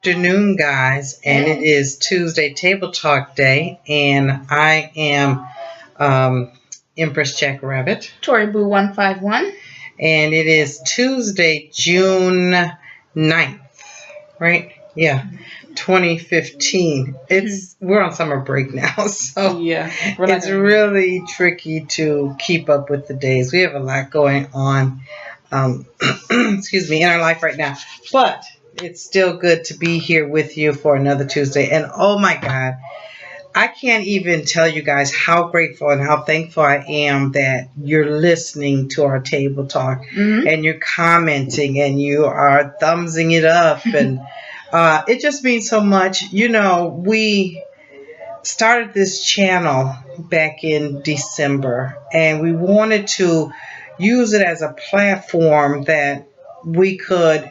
afternoon, guys, and it is Tuesday Table Talk Day, and I am Empress Jackrabbit. Tori Boo 151. And it is Tuesday, June 9th, right? Yeah, 2015. We're on summer break now, so yeah, it's really tricky to keep up with the days. We have a lot going on, excuse me, in our life right now, but it's still good to be here with you for another Tuesday. And oh my God, I can't even tell you guys how grateful and how thankful I am that you're listening to our table talk and you're commenting and you are thumbsing it up. And it just means so much. You know, we started this channel back in December, and we wanted to use it as a platform that we could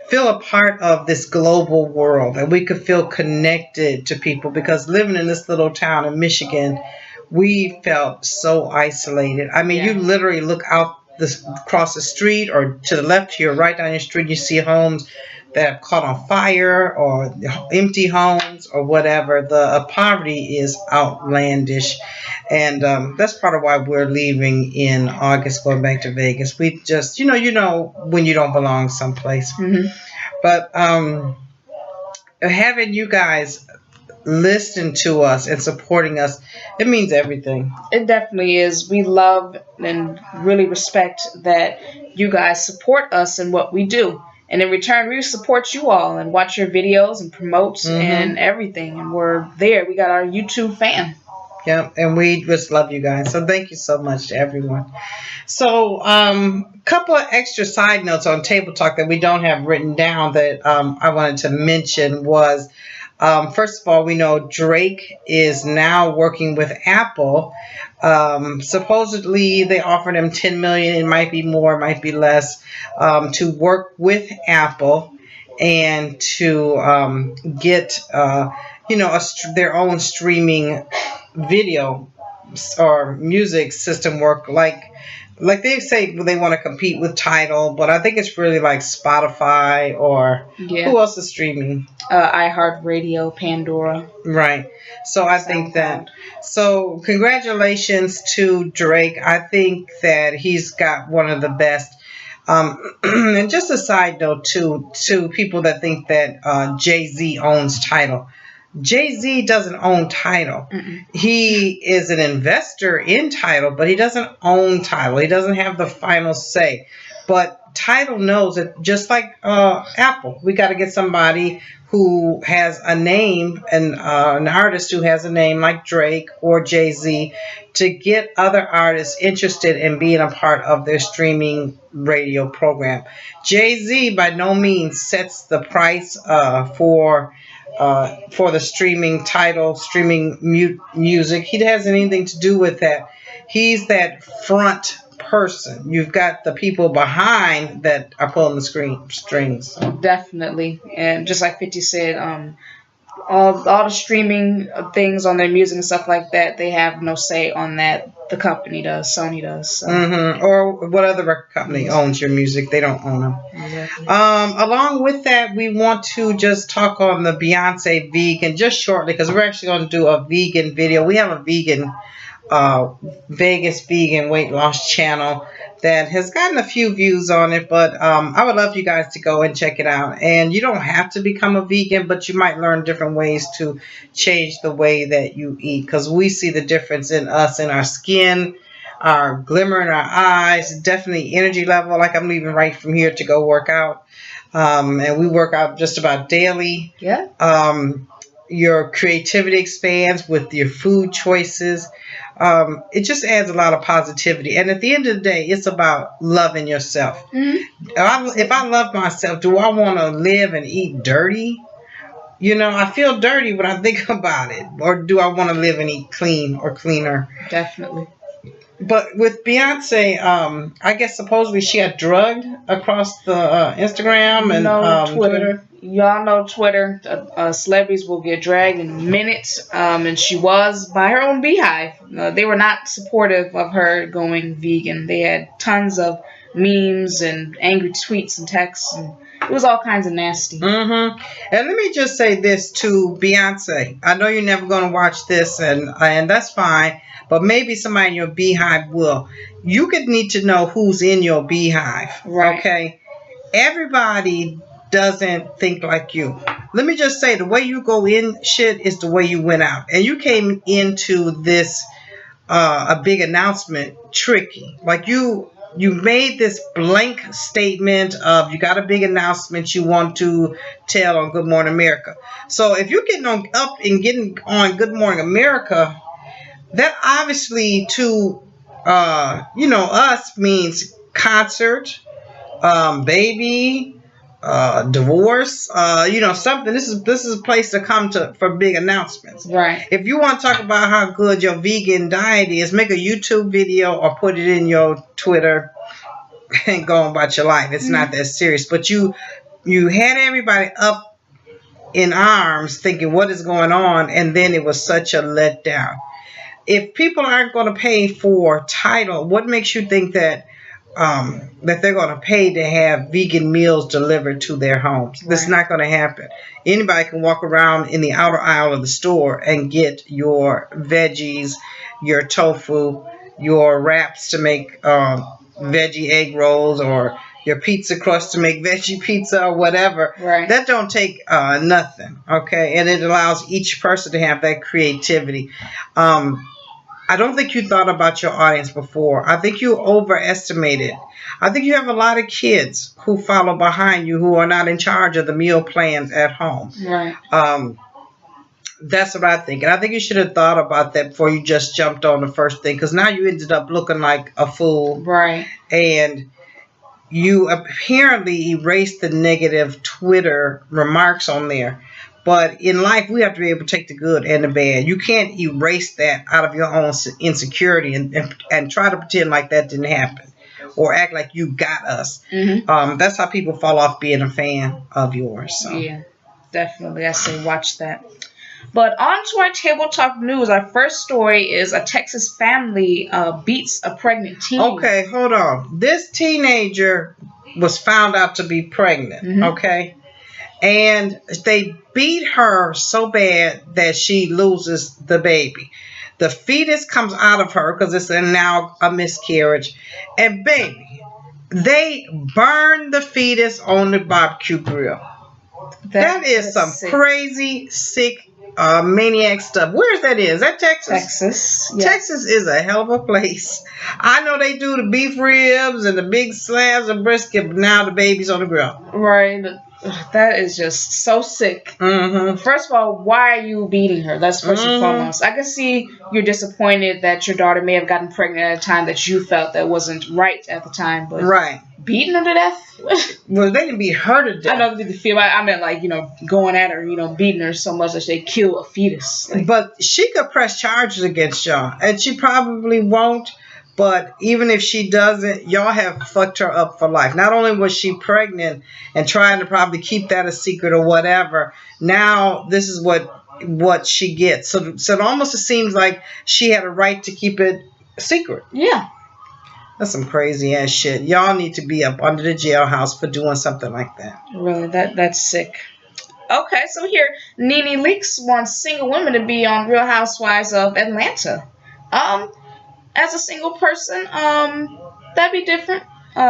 feel a part of this global world, and we could feel connected to people, because living in this little town in Michigan, we felt so isolated. I mean, you literally look out across the street or to the left, to your right down your street, you see homes that have caught on fire or empty homes or whatever. The poverty is outlandish. And that's part of why we're leaving in August, going back to Vegas. We just, you know, when you don't belong someplace. But having you guys listen to us and supporting us, it means everything. It definitely is. We love and really respect that you guys support us in what we do. And in return, we support you all and watch your videos and promote and everything. And we're there. We got our YouTube fan. Yeah, and we just love you guys. So thank you so much to everyone. So a couple of extra side notes on Table Talk that we don't have written down that I wanted to mention was, first of all, we know Drake is now working with Apple. Supposedly they offered him $10 million. It might be more, it might be less, to work with Apple and to get their own streaming video or music system work, like they say they want to compete with Tidal, but I think it's really like Spotify or who else is streaming? iHeartRadio, Pandora. Right. So I think that. So congratulations to Drake. I think that he's got one of the best. And just a side note to people that think that Jay-Z owns Tidal. Jay-Z doesn't own Tidal. He is an investor in Tidal, but he doesn't own Tidal. He doesn't have the final say. But Tidal knows that, just like Apple, we got to get somebody who has a name, and an artist who has a name like Drake or Jay-Z, to get other artists interested in being a part of their streaming radio program. Jay-Z by no means sets the price for the streaming Tidal, streaming music. He hasn't anything to do with that. He's that front person. You've got the people behind that are pulling the strings. Definitely. And just like 50 said, all the streaming things on their music and stuff like that, they have no say on that. The company does. Sony does. So. Or what other record company owns your music? They don't own them. Exactly. Along with that, we want to just talk on the Beyonce vegan just shortly, because we're actually going to do a vegan video. We have a vegan Vegas vegan weight loss channel that has gotten a few views on it, but I would love you guys to go and check it out. And you don't have to become a vegan, but you might learn different ways to change the way that you eat, because we see the difference in us, in our skin, our glimmer in our eyes, definitely energy level. Like, I'm leaving right from here to go work out, and we work out just about daily. Your creativity expands with your food choices. It just adds a lot of positivity. And at the end of the day, it's about loving yourself. If I love myself, do I want to live and eat dirty? You know, I feel dirty when I think about it. Or do I want to live and eat clean or cleaner? Definitely. But with Beyonce, I guess supposedly she got drugged across the Instagram and Twitter. Y'all know Twitter. Celebrities will get dragged in minutes, and she was by her own beehive. They were not supportive of her going vegan. They had tons of memes and angry tweets and texts, and it was all kinds of nasty. And let me just say this to Beyonce. I know you're never going to watch this, and that's fine. But maybe somebody in your beehive will. You could need to know who's in your beehive. Right. Okay. Everybody doesn't think like you. Let me just say, the way you go in shit is the way you went out. And you came into this a big announcement tricky. Like you made this blank statement of you got a big announcement you want to tell on Good Morning America. So if you're getting getting on Good Morning America, that obviously to us means concert, baby, divorce, something. This is a place to come to for big announcements. Right. If you want to talk about how good your vegan diet is, make a YouTube video or put it in your Twitter and go on about your life. It's not that serious. But you had everybody up in arms thinking what is going on, and then it was such a letdown. If people aren't going to pay for title, what makes you think that they're going to pay to have vegan meals delivered to their homes? Right. That's not going to happen. Anybody can walk around in the outer aisle of the store and get your veggies, your tofu, your wraps to make veggie egg rolls, or your pizza crust to make veggie pizza or whatever. Right. That don't take nothing, okay? And it allows each person to have that creativity. I don't think you thought about your audience before. I think you overestimated. I think you have a lot of kids who follow behind you who are not in charge of the meal plans at home. Right. That's what I think. And I think you should have thought about that before you just jumped on the first thing, because now you ended up looking like a fool. Right. And you apparently erased the negative Twitter remarks on there. But in life, we have to be able to take the good and the bad. You can't erase that out of your own insecurity and try to pretend like that didn't happen or act like you got us. That's how people fall off being a fan of yours. So. Yeah, definitely. I say watch that. But on to our Table Talk news. Our first story is a Texas family beats a pregnant teen. Okay, hold on. This teenager was found out to be pregnant, okay? And they beat her so bad that she loses the baby. The fetus comes out of her because it's now a miscarriage. And baby, they burn the fetus on the barbecue grill. That is some sick. Crazy, sick, maniac stuff. Where's that is? Is that Texas? Texas. Yes. Texas is a hell of a place. I know they do the beef ribs and the big slabs of brisket, but now the baby's on the grill. Right. That is just so sick. First of all, why are you beating her? That's first and foremost. I can see you're disappointed that your daughter may have gotten pregnant at a time that you felt that wasn't right at the time. But beating her to death? Well, they didn't beat her to death. I know they did the feel. I meant like, going at her, beating her so much that they kill a fetus. But she could press charges against y'all, and she probably won't. But even if she doesn't, y'all have fucked her up for life. Not only was she pregnant and trying to probably keep that a secret or whatever, now this is what she gets. So it almost seems like she had a right to keep it secret. Yeah. That's some crazy ass shit. Y'all need to be up under the jailhouse for doing something like that. Really, that's sick. Okay, so here, Nene Leakes wants single women to be on Real Housewives of Atlanta. As a single person, that'd be different.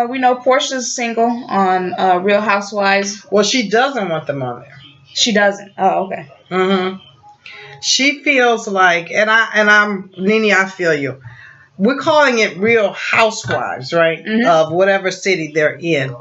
We know Portia's single on Real Housewives. Well, she doesn't want them on there. She doesn't. Oh, okay. She feels like, and I'm Nene, I feel you. We're calling it Real Housewives, right? Of whatever city they're in.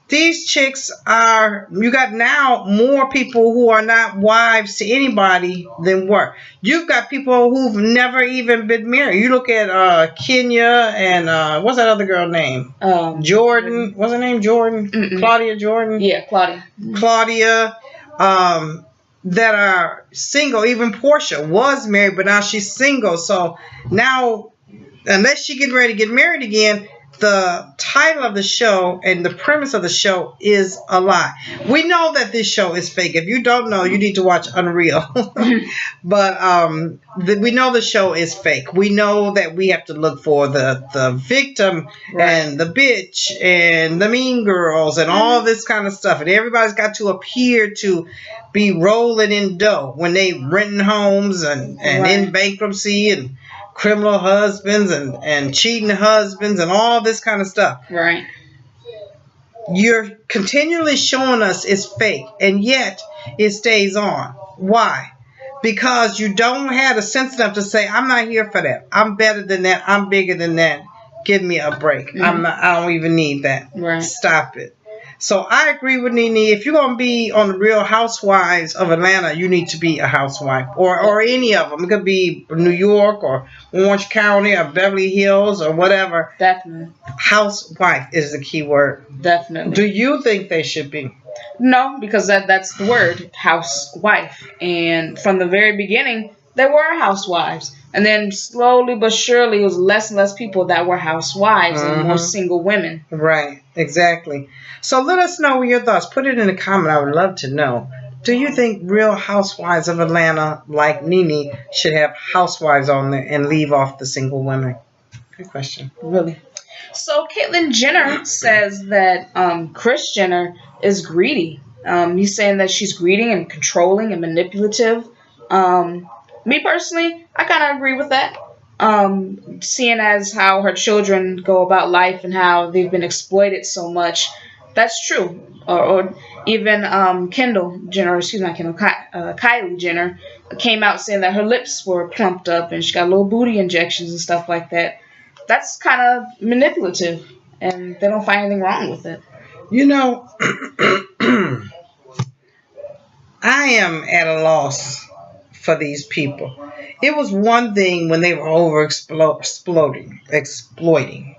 These chicks you got now more people who are not wives to anybody than were. You've got people who've never even been married. You look at Kenya and what's that other girl name? Jordan. What's her name? Jordan? Claudia Jordan? Yeah, Claudia. Claudia. That are single. Even Portia was married, but now she's single. So now, unless she getting ready to get married again, the title of the show and the premise of the show is a lie. We know that this show is fake. If you don't know, you need to watch Unreal. But we know the show is fake. We know that we have to look for the victim and the bitch and the mean girls and all this kind of stuff. And everybody's got to appear to be rolling in dough when they renting homes and in bankruptcy and criminal husbands and cheating husbands and all this kind of stuff. Right. You're continually showing us it's fake, and yet it stays on. Why? Because you don't have the sense enough to say, I'm not here for that. I'm better than that. I'm bigger than that. Give me a break. I don't even need that. Right. Stop it. So I agree with Nene. If you're going to be on the Real Housewives of Atlanta, you need to be a housewife. Or any of them. It could be New York or Orange County or Beverly Hills or whatever. Definitely. Housewife is the key word. Definitely. Do you think they should be? No, because that's the word, housewife. And from the very beginning, they were housewives. And then slowly but surely, it was less and less people that were housewives and more single women. Right, exactly. So let us know your thoughts. Put it in a comment. I would love to know. Do you think Real Housewives of Atlanta, like Nene, should have housewives on there and leave off the single women? Good question. Really? So Caitlyn Jenner says that Kris Jenner is greedy. He's saying that she's greedy and controlling and manipulative. Me personally, I kind of agree with that. Seeing as how her children go about life and how they've been exploited so much, that's true. Or even Kendall Jenner, Kylie Jenner came out saying that her lips were plumped up and she got little booty injections and stuff like that. That's kind of manipulative, and they don't find anything wrong with it. You know, I am at a loss for these people. It was one thing when they were exploiting,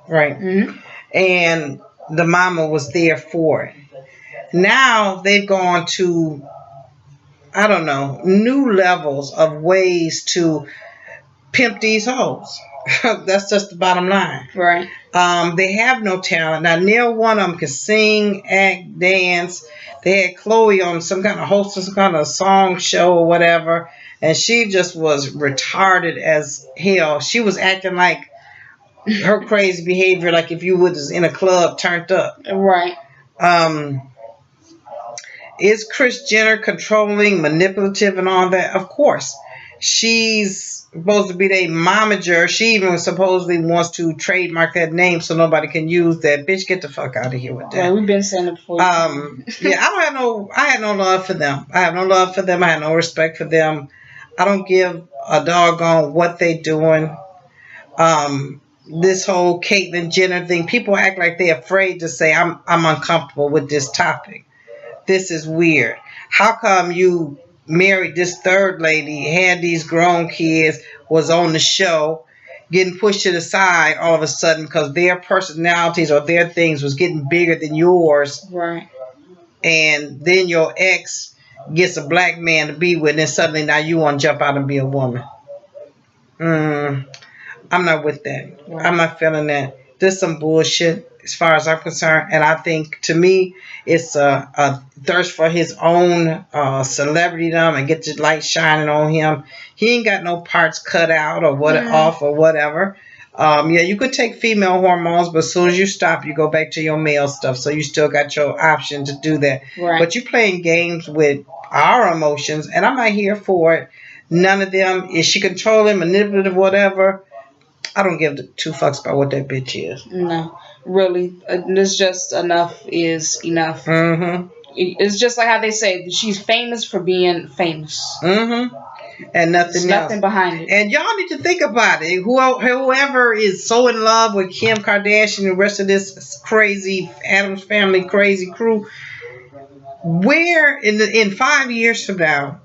right? Mm-hmm. And the mama was there for it. Now they've gone to, I don't know, new levels of ways to pimp these hoes. That's just the bottom line. Right. They have no talent. Now, neither one of them can sing, act, dance. They had Chloe on some kind of host, some kind of song show or whatever, and she just was retarded as hell. She was acting like her crazy behavior, like if you was in a club turned up. Right. Is Kris Jenner controlling, manipulative, and all that? Of course. She's supposed to be their momager. She even supposedly wants to trademark that name so nobody can use that. Bitch, get the fuck out of here with that. Yeah, we've been saying it before. Yeah, I had no love for them. I have no love for them. I have no respect for them. I don't give a doggone what they doing. This whole Caitlyn Jenner thing, people act like they're afraid to say, I'm uncomfortable with this topic. This is weird. How come you married this third lady, had these grown kids, was on the show, getting pushed to the side all of a sudden because their personalities or their things was getting bigger than yours. Right. And then your ex gets a black man to be with, and then suddenly now you want to jump out and be a woman. I'm not with that. Right. I'm not feeling that. There's some bullshit as far as I'm concerned. And I think, to me, it's a thirst for his own celebritydom and get the light shining on him. He ain't got no parts cut out or off or whatever. Yeah, you could take female hormones, but as soon as you stop, you go back to your male stuff. So you still got your option to do that. Right. But you're playing games with our emotions, and I'm not here for it. None of them. Is she controlling, manipulative, whatever? I don't give two fucks about what that bitch is. No, really. It's just enough is enough. Mm-hmm. It's just like how they say, she's famous for being famous. Mm-hmm. And nothing else. Nothing behind it. And y'all need to think about it. Whoever is so in love with Kim Kardashian and the rest of this crazy Addams Family crazy crew, where in 5 years from now,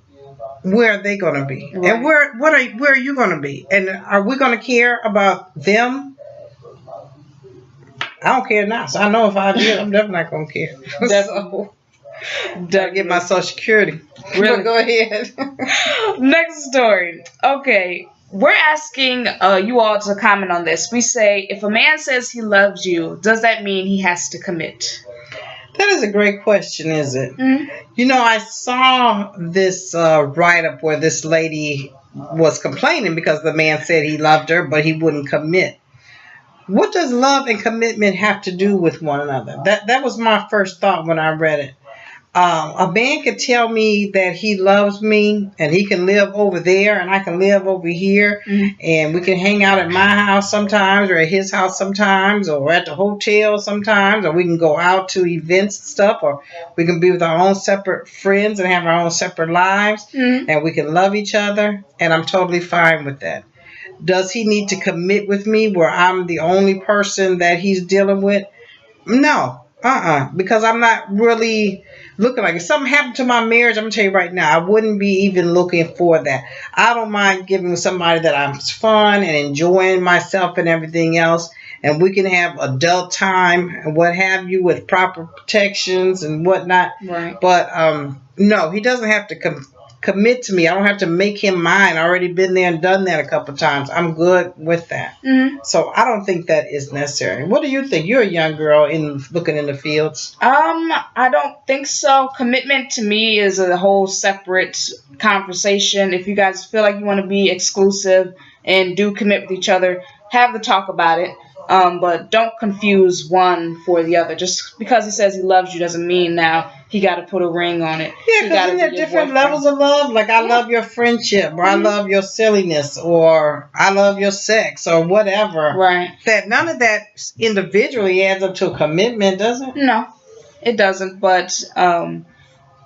where are they going to be? Right. And where are you going to be? And are we going to care about them? I don't care now. So I know in 5 years I'm definitely not going to care. So, gotta get my Social Security. Really? Go ahead. Next story. Okay. we're asking you all to comment on this. We say, if a man says he loves you, does that mean he has to commit? That is a great question, is it? Mm-hmm. You know, I saw this write-up where this lady was complaining because the man said he loved her, but he wouldn't commit. What does love and commitment have to do with one another? That was my first thought when I read it. A man could tell me that he loves me and he can live over there and I can live over here, and we can hang out at my house sometimes or at his house sometimes or at the hotel sometimes, or we can go out to events and stuff, or we can be with our own separate friends and have our own separate lives, and we can love each other, and I'm totally fine with that. Does he need to commit with me where I'm the only person that he's dealing with? No. Because I'm not really looking like it. If something happened to my marriage, I'm going to tell you right now, I wouldn't be even looking for that. I don't mind giving somebody that I'm fun and enjoying myself and everything else. And we can have adult time and what have you with proper protections and whatnot. Right. But no, he doesn't have to commit to me. I don't have to make him mine. I already been there and done that a couple times. I'm good with that. So I don't think that is necessary. What do you think? You're a young girl looking in the fields. I don't think so. Commitment to me is a whole separate conversation. If you guys feel like you want to be exclusive and do commit with each other, have the talk about it. But don't confuse one for the other. Just because he says he loves you doesn't mean now he got to put a ring on it. Yeah, because isn't there different levels of love? Like, I love your friendship, or I love your silliness, or I love your sex, or whatever. Right. That none of that individually adds up to a commitment, does it? No, it doesn't. But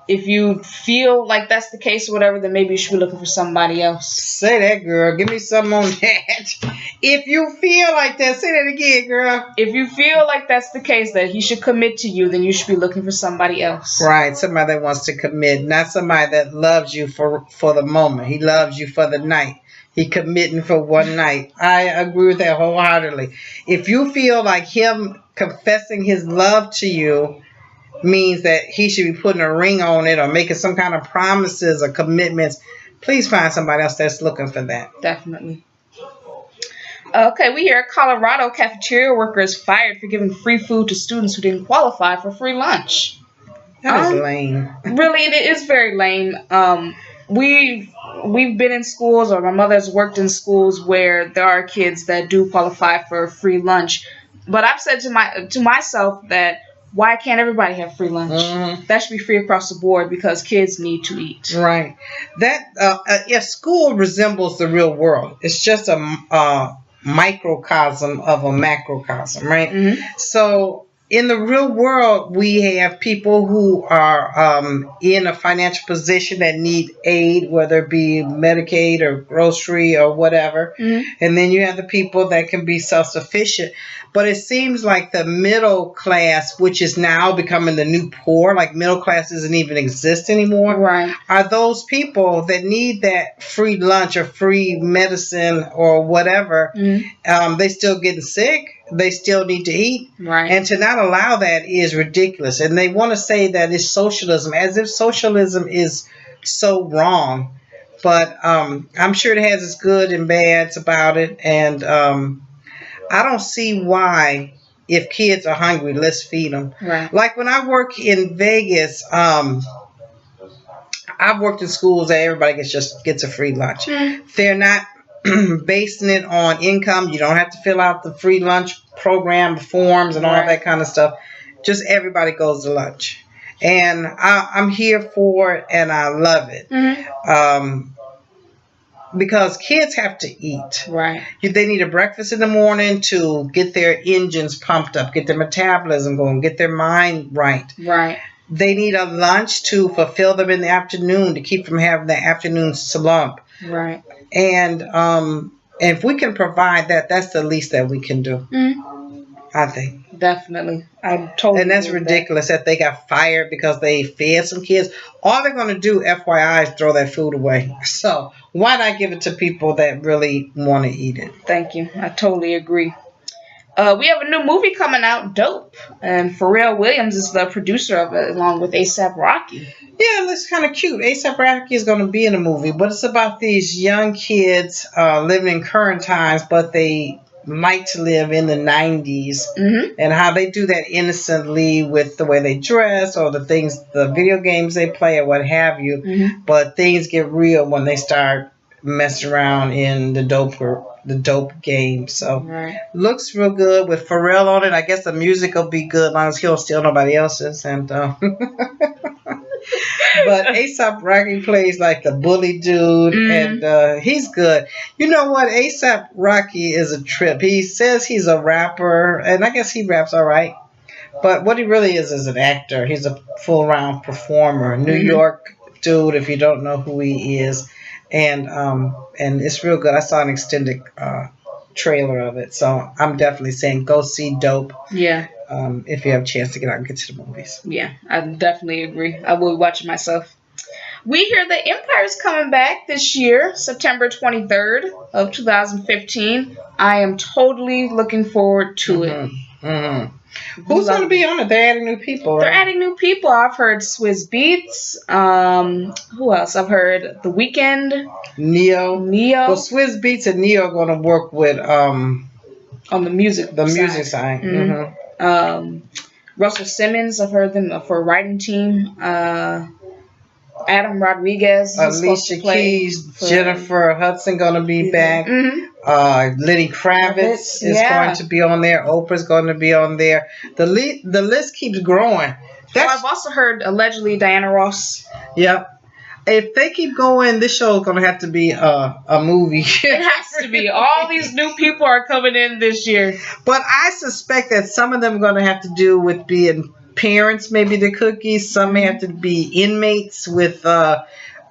if you feel like that's the case or whatever, then maybe you should be looking for somebody else. Say that, girl. Give me something on that. If you feel like that, say that again, girl. If you feel like that's the case, that he should commit to you, then you should be looking for somebody else. Right. Somebody that wants to commit, not somebody that loves you for the moment. He loves you for the night. He committing for one night. I agree with that wholeheartedly. If you feel like him confessing his love to you means that he should be putting a ring on it or making some kind of promises or commitments, please find somebody else that's looking for that. Definitely. Okay, we hear Colorado cafeteria workers fired for giving free food to students who didn't qualify for free lunch. That is lame. Really, it is very lame. We've been in schools, or my mother's worked in schools where there are kids that do qualify for free lunch. But I've said to myself that, why can't everybody have free lunch? That should be free across the board because kids need to eat. Right. That school resembles the real world. It's just a microcosm of a macrocosm, right? So in the real world, we have people who are in a financial position that need aid, whether it be Medicaid or grocery or whatever. And then you have the people that can be self-sufficient. But it seems like the middle class, which is now becoming the new poor, like middle class doesn't even exist anymore, right, are those people that need that free lunch or free medicine or whatever. They still getting sick. They still need to eat. Right. And to not allow that is ridiculous. And they want to say that it's socialism, as if socialism is so wrong. But I'm sure it has its good and bads about it. And I don't see why, if kids are hungry, let's feed them. Right. Like when I work in Vegas, I've worked in schools that everybody gets a free lunch. They're not basing it on income. You don't have to fill out the free lunch program forms and all that kind of stuff. Just everybody goes to lunch. And I'm here for it, and I love it. Because kids have to eat. Right. They need a breakfast in the morning to get their engines pumped up, get their metabolism going, get their mind right. Right. They need a lunch to fulfill them in the afternoon, to keep from having the afternoon slump. Right. And if we can provide that, that's the least that we can do. I think. Definitely. I totally. And that's ridiculous that they got fired because they fed some kids. All they're going to do, FYI, is throw that food away. So why not give it to people that really want to eat it? Thank you. I totally agree. We have a new movie coming out, Dope, and Pharrell Williams is the producer of it, along with A$AP Rocky. Yeah, it looks kind of cute. A$AP Rocky is going to be in the movie, but it's about these young kids living in current times, but they like to live in the 90s, and how they do that innocently with the way they dress or the things, the video games they play or what have you. But things get real when they start messing around in the dope game. So looks real good with Pharrell on it. I guess the music will be good as long as he don't steal nobody else's. And but A$AP Rocky plays like the bully dude, and he's good. You know what? A$AP Rocky is a trip. He says he's a rapper, and I guess he raps all right. But what he really is an actor. He's a full-round performer. New York dude, if you don't know who he is. And it's real good. I saw an extended trailer of it. So I'm definitely saying go see Dope. Yeah. If you have a chance to get out and get to the movies. Yeah, I definitely agree. I will watch it myself. We hear the Empire's coming back this year, September 23rd of 2015. I am totally looking forward to it. Who's going to be on it? They're adding new people, right? They're adding new people. I've heard Swizz Beatz. Who else? I've heard The Weeknd. Neo. Well, Swizz Beatz and Neo are going to work with on the music side. Russell Simmons, I've heard them for a writing team. Adam Rodriguez, Alicia Keys, Jennifer Hudson going to be back. Lenny Kravitz is going to be on there. Oprah's going to be on there. The list keeps growing. I've also heard allegedly Diana Ross. Yep. If they keep going, this show is going to have to be a movie. It has to be. All these new people are coming in this year. But I suspect that some of them are going to have to do with being parents, maybe the cookies. Some may have to be inmates with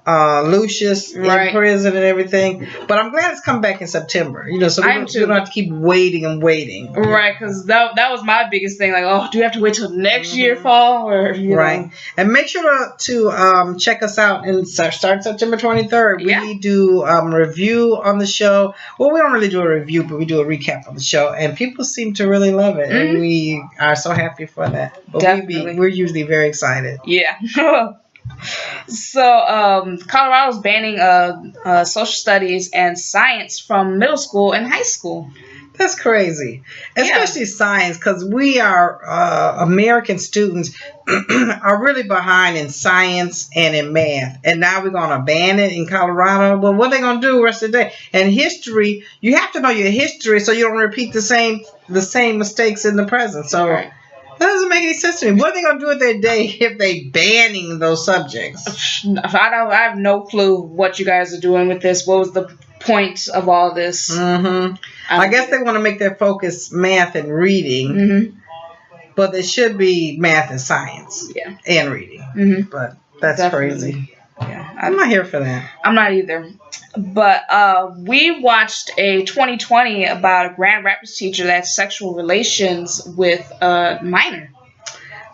Lucius in prison and everything. But I'm glad it's coming back in September. So we don't have to keep waiting and waiting. Right, because that was my biggest thing. Like, do we have to wait till next year fall? Or right. And make sure to check us out and start September 23rd. We do review on the show. Well, we don't really do a review, but we do a recap on the show. And people seem to really love it. And we are so happy for that. But we're usually very excited. Yeah. So, Colorado's banning social studies and science from middle school and high school. That's crazy, especially science, because we are American students are really behind in science and in math, and now we're going to ban it in Colorado. Well, what are they going to do the rest of the day? And history, you have to know your history so you don't repeat the same mistakes in the present. So. That doesn't make any sense to me. What are they going to do with their day if they banning those subjects? I have no clue what you guys are doing with this. What was the point of all this? I guess they want to make their focus math and reading. But it should be math and science and reading. But that's crazy. Yeah, I'm not here for that. I'm not either. But we watched a 2020 about a Grand Rapids teacher that had sexual relations with a minor.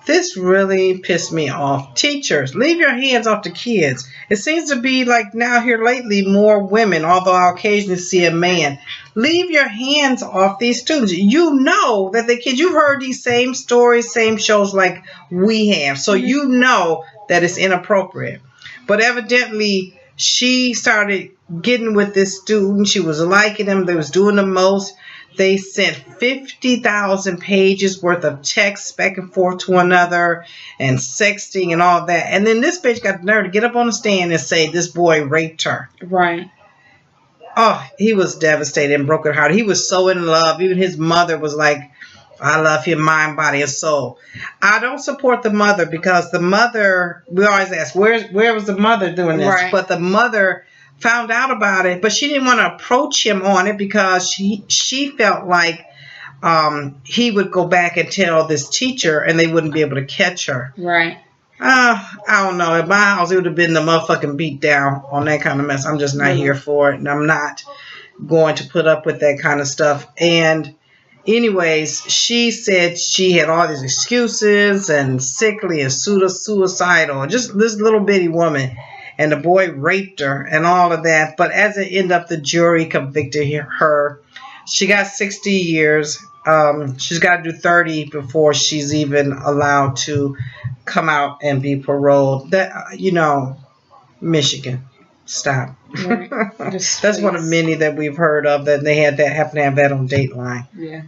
This really pissed me off. Teachers, leave your hands off the kids. It seems to be like now here lately more women, although I'll occasionally see a man. Leave your hands off these students. You know that the kids, you've heard these same stories, same shows like we have. So you know that it's inappropriate. But evidently, she started getting with this student. She was liking him. They was doing the most. They sent 50,000 pages worth of texts back and forth to another and sexting and all that. And then this bitch got the nerve to get up on the stand and say this boy raped her. Right. Oh, he was devastated and broken hearted. He was so in love. Even his mother was like, I love him, mind, body, and soul. I don't support the mother because the mother, we always ask, where was the mother doing this? Right. But the mother found out about it, but she didn't want to approach him on it because she felt like he would go back and tell this teacher and they wouldn't be able to catch her. Right. I don't know. At my house, it would have been the motherfucking beat down on that kind of mess. I'm just not here for it, and I'm not going to put up with that kind of stuff. And anyways, she said she had all these excuses and sickly and suicidal, just this little bitty woman. And the boy raped her and all of that. But as it ended up, the jury convicted her. She got 60 years. she's got to do 30 before she's even allowed to come out and be paroled. That Michigan, stop. Right. That's one of many that we've heard of that they had that happen to have that on Dateline. Yeah,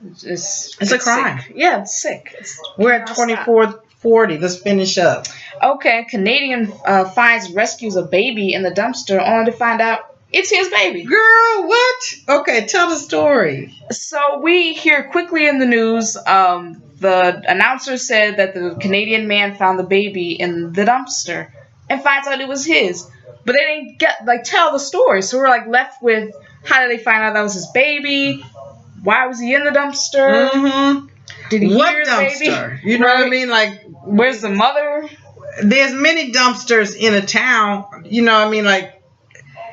it's a crime. Sick. Yeah, it's sick. We're at 24:40. Let's finish up. Okay, Canadian finds rescues a baby in the dumpster only to find out it's his baby. Girl, what? Okay, tell the story. So we hear quickly in the news, the announcer said that the Canadian man found the baby in the dumpster and finds out it was his. But they didn't tell the story. So we're left with, how did they find out that was his baby? Why was he in the dumpster? Mm-hmm. Did he what hear the dumpster? baby? You know what I mean? Like, where's the mother? There's many dumpsters in a town. You know what I mean? Like,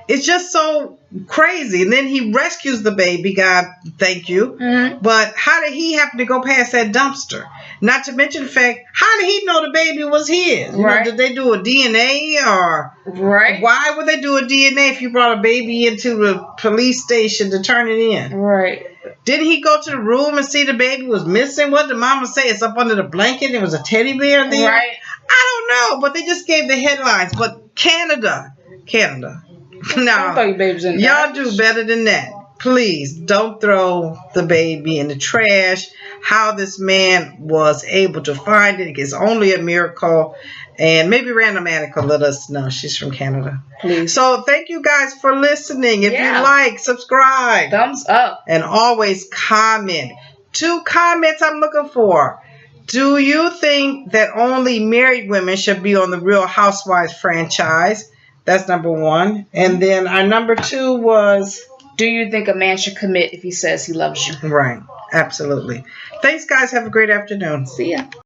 it's just so crazy. And then he rescues the baby. God, thank you. Mm-hmm. But how did he happen to go past that dumpster? Not to mention the fact, how did he know the baby was his? Right. Did they do a DNA or? Right. Why would they do a DNA if you brought a baby into the police station to turn it in? Right. Didn't he go to the room and see the baby was missing? What did mama say? It's up under the blanket. There was a teddy bear there. Right. I don't know, but they just gave the headlines. But Canada. Now, y'all do better than that. Please don't throw the baby in the trash. How this man was able to find it is only a miracle. And maybe Randomatic will let us know. She's from Canada. Please. So thank you guys for listening. If you like, subscribe. Thumbs up. And always comment. 2 comments I'm looking for. Do you think that only married women should be on the Real Housewives franchise? That's number 1. And then our number 2 was... Do you think a man should commit if he says he loves you? Right. Absolutely. Thanks, guys. Have a great afternoon. See ya.